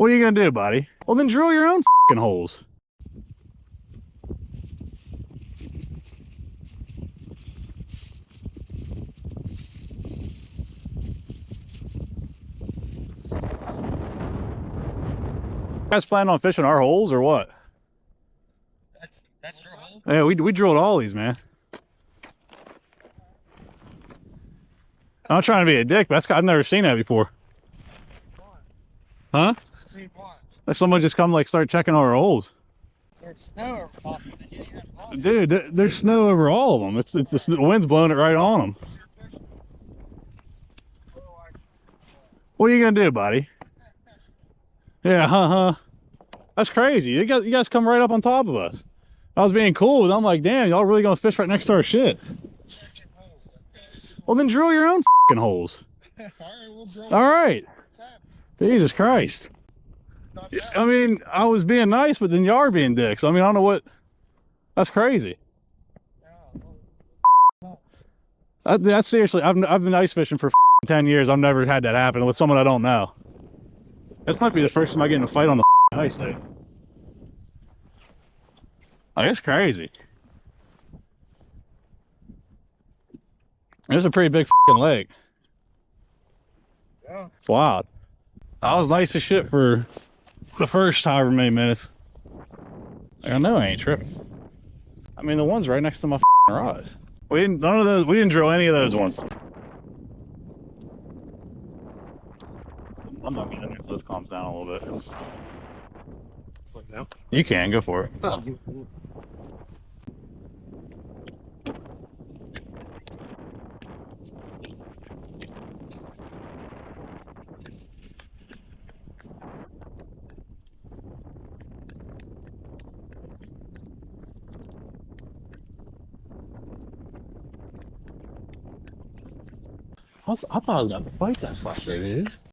What are you gonna do, buddy? Well, then drill your own fucking holes. You guys planning on fishing our holes or what? That's your hole? Yeah, we drilled all these, man. I'm not trying to be a dick, but I've never seen that before. Huh? Like someone just come like start checking our holes. There's snow over top of it. Dude, there's snow over all of them. It's the wind's blowing it right on them. What are you gonna do, buddy? Yeah, That's crazy. You guys come right up on top of us. I was being cool with them. I'm like, damn, y'all really gonna fish right next to our shit? Well, then drill your own fucking holes. All right. Jesus Christ. I mean, I was being nice, but then y'all are being dicks. I mean, I don't know what. That's crazy. That's seriously. I've been ice fishing for 10 years. I've never had that happen with someone I don't know. This might be the first time I get in a fight on the ice, dude. Like, it's crazy. There's a pretty big lake. Yeah. It's wild. I was nice as shit for the first however many minutes. Like, I know I ain't tripping. I mean, the one's right next to my rod. We didn't drill any of those ones. I'm not getting in there until this calms down a little bit. Now? You can go for it. Oh. I thought I was gonna fight that frustrated.